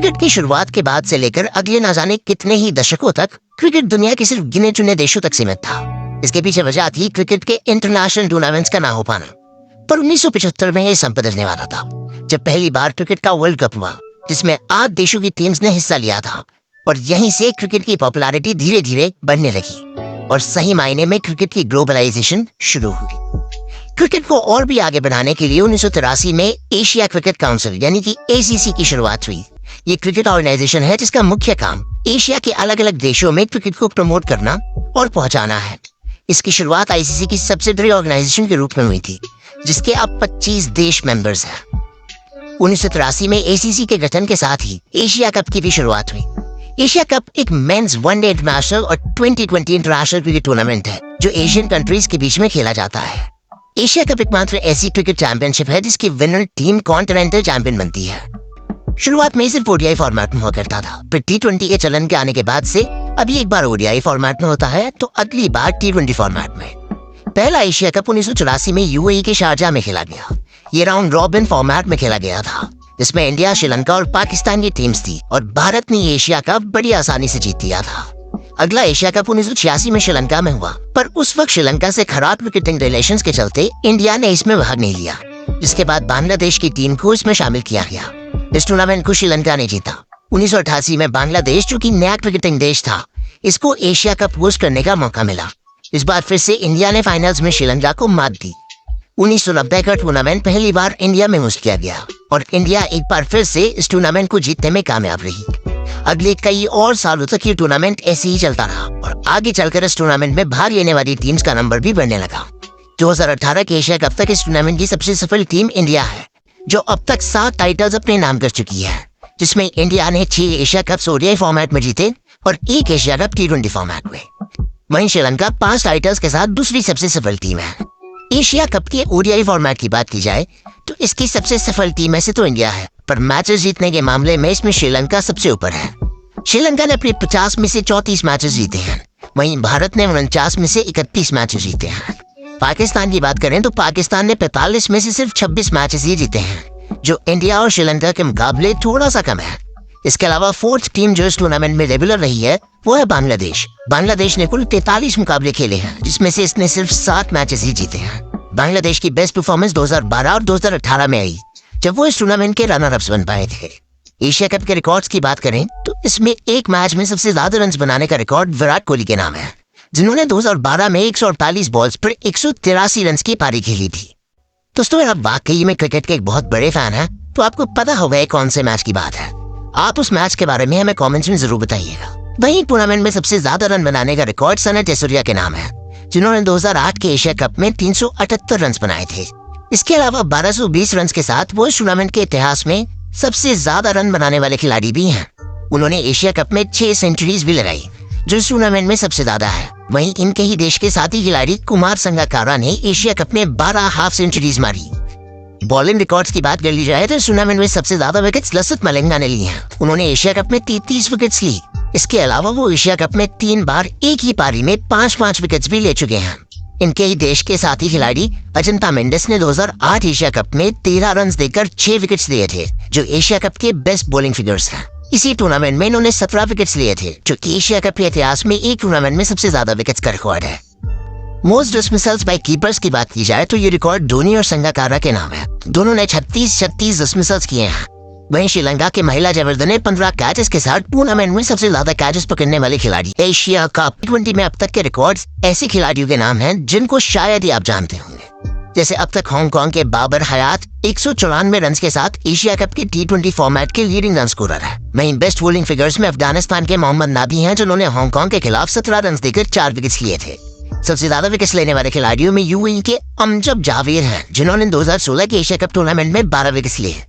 Cricket की शुरुआत के बाद से लेकर अगले न जाने कितने ही दशकों तक क्रिकेट दुनिया के सिर्फ गिने चुने देशों तक सीमित था। इसके पीछे वजह थी क्रिकेट के इंटरनेशनल टूर्नामेंट्स का ना हो पाना। पर 1975 में यह संकट बदलने वाला था, जब पहली बार क्रिकेट का वर्ल्ड कप हुआ, जिसमें 8 देशों की टीम्स ने हिस्सा लिया था। और यहीं से क्रिकेट की पॉपुलैरिटी धीरे धीरे बढ़ने लगी और सही मायने में क्रिकेट की ग्लोबलाइजेशन शुरू हुई। क्रिकेट को और भी आगे बढ़ाने के लिए 1983 में एशिया क्रिकेट काउंसिल यानी कि एसीसी की शुरुआत हुई। ये क्रिकेट ऑर्गेनाइजेशन है जिसका मुख्य काम एशिया के अलग अलग देशों में क्रिकेट को प्रमोट करना और पहुंचाना है। इसकी शुरुआत आईसीसी की सब्सिडरी ऑर्गेनाइजेशन के रूप में हुई थी, जिसके अब 25 देश मेंबर्स हैं। 1983 में एसीसी के गठन के साथ ही एशिया कप की भी शुरुआत हुई। एशिया कप एक मेंस वनडे इंटरनेशनल और 2020 इंटरनेशनल क्रिकेट टूर्नामेंट है जो एशियन कंट्रीज के बीच में खेला जाता है। एशिया कप एकमात्र ऐसी क्रिकेट चैंपियनशिप है जिसकी विनर टीम कॉन्टिनेंटल चैंपियन बनती है। शुरुआत में सिर्फ ओडीआई फॉर्मेट में हुआ करता था, फिर टी20 के चलन के आने के बाद से अभी एक बार ओडीआई फॉर्मेट में होता है तो अगली बार टी20 फॉर्मेट में। पहला एशिया कप 1984 में यूएई के शारजाह में खेला गया। ये राउंड रॉबिन फॉर्मेट में खेला गया था, जिसमें इंडिया, श्रीलंका और पाकिस्तान की टीम्स थी और भारत ने एशिया कप बड़ी आसानी से जीत लिया था। अगला एशिया कप 1986 में श्रीलंका में हुआ, पर उस वक्त श्रीलंका से खराब क्रिकेटिंग रिलेशंस के चलते इंडिया ने इसमें भाग नहीं लिया। जिसके बाद बांग्लादेश की टीम को इसमें शामिल किया गया। इस टूर्नामेंट को श्रीलंका ने जीता। 1988 में बांग्लादेश, जो कि नया क्रिकेटिंग देश था, इसको एशिया कप होस्ट करने का मौका मिला। इस बार फिर से इंडिया ने फाइनल्स में श्रीलंका को मात दी। 1990 का टूर्नामेंट पहली बार इंडिया में होस्ट किया गया और इंडिया एक बार फिर से इस टूर्नामेंट को जीतने में कामयाब रही। अगले कई और सालों तक ये टूर्नामेंट ऐसे ही चलता रहा और आगे चलकर इस टूर्नामेंट में भाग लेने वाली टीम्स का नंबर भी बढ़ने लगा। 2018 के एशिया कप तक इस टूर्नामेंट की सबसे सफल टीम इंडिया है, जो अब तक 7 टाइटल्स अपने नाम कर चुकी है, जिसमें इंडिया ने 6 एशिया कप ओडीआई फॉर्मेट में जीते और 1 एशिया कप टी20 फॉर्मेट में। वहीं श्रीलंका 5 टाइटल्स के साथ दूसरी सबसे सफल टीम है। एशिया कप के ओडीआई फॉर्मेट की बात की जाए तो इसकी सबसे सफल टीम में से तो इंडिया है, पर मैचेस जीतने के मामले में इसमें श्रीलंका सबसे ऊपर है। श्रीलंका ने अपने 50 में से 34 मैचेस जीते हैं, वहीं भारत ने 49 में से 31 मैचेस जीते हैं। पाकिस्तान की बात करें तो पाकिस्तान ने 45 में से सिर्फ 26 मैचेस ही जीते हैं, जो इंडिया और श्रीलंका के मुकाबले थोड़ा सा कम है। इसके अलावा 4th टीम जो इस टूर्नामेंट में रेगुलर रही है वो है बांग्लादेश। बांग्लादेश ने कुल 43 मुकाबले खेले हैं, जिसमें से इसने सिर्फ 7 मैचेस ही जीते हैं। बांग्लादेश की बेस्ट परफॉर्मेंस 2012 और 2018 में आई, जब वो इस टूर्नामेंट के रनर अप्स बन पाए थे। एशिया कप के रिकॉर्ड्स की बात करें तो इसमें एक मैच में सबसे ज्यादा रन बनाने का रिकॉर्ड विराट कोहली के नाम है, जिन्होंने 2012 में 148 बॉल्स पर 183 रन की पारी खेली थी। दोस्तों, अगर आप वाकई में क्रिकेट के एक बहुत बड़े फैन हैं तो आपको पता होगा कौन से मैच की बात है। आप उस मैच के बारे में हमें कमेंट्स में जरूर बताइएगा। वहीं टूर्नामेंट में सबसे ज्यादा रन बनाने का रिकॉर्ड सनत जयसूर्या के नाम है, जिन्होंने 2008 के एशिया कप में 378 रन बनाए थे। इसके अलावा 1220 रन के साथ वो इस टूर्नामेंट के इतिहास में सबसे ज्यादा रन बनाने वाले खिलाड़ी भी हैं। उन्होंने एशिया कप में 6 सेंचुरीज भी लगाई, जो इस टूर्नामेंट में सबसे ज्यादा है। वहीं इनके ही देश के साथी खिलाड़ी कुमार संगकारा ने एशिया कप में 12 हाफ सेंचुरीज मारी। बॉलिंग रिकॉर्ड्स की बात कर ली जाए तो इस टूर्नामेंट में सबसे ज्यादा विकेट्स लसित मलिंगा ने ली हैं। उन्होंने एशिया कप में 33 विकेट्स ली। इसके अलावा वो एशिया कप में 3 बार एक ही पारी में 5-5 विकेट्स भी ले चुके हैं। इनके ही देश के साथी खिलाड़ी अजंता मेंडिस ने 2008 एशिया कप में 13 रन देकर 6 विकेट्स लिए थे, जो एशिया कप के बेस्ट बॉलिंग फिगर्स हैं। इसी टूर्नामेंट में इन्होंने 17 विकेट्स लिए थे, जो कि एशिया कप के इतिहास में एक टूर्नामेंट में सबसे ज्यादा विकेट्स का रिकॉर्ड है। मोस्ट डिसमिसल्स बाय कीपर्स की बात की जाए तो ये रिकॉर्ड धोनी और संगकारा के नाम है। दोनों ने 36 डिसमिसल्स किए हैं। वहीं श्रीलंका के महिला जयवर्धने ने 15 कैचेस के साथ टूर्नामेंट में सबसे ज्यादा कैचेस पकड़ने वाले खिलाड़ी। एशिया कप टी20 में अब तक के रिकॉर्ड्स ऐसे खिलाड़ियों के नाम हैं जिनको शायद ही आप जानते होंगे। जैसे अब तक हांगकांग के बाबर हयात 194 रन के साथ एशिया कप के टी20 फॉर्मेट के लीडिंग रन स्कोरर है। वहीं बेस्ट बॉलिंग फिगर्स में अफगानिस्तान के मोहम्मद नाबी हैं, जिन्होंने हांगकांग के खिलाफ 17 रन देकर 4 विकेट्स लिए थे। सबसे ज्यादा विकेट्स लेने वाले खिलाड़ियों में यूएई के अमजद जावेद हैं, जिन्होंने 2016 के एशिया कप टूर्नामेंट में 12 विकेट्स लिए।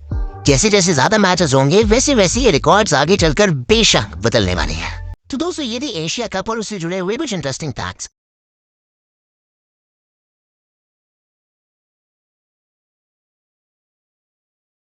जैसे जैसे ज्यादा मैचेस होंगे वैसे वैसे ये रिकॉर्ड्स आगे चलकर बेशक बदलने वाले हैं। तो दोस्तों, ये थी एशिया कप और उससे जुड़े हुए कुछ इंटरेस्टिंग फैक्ट्स।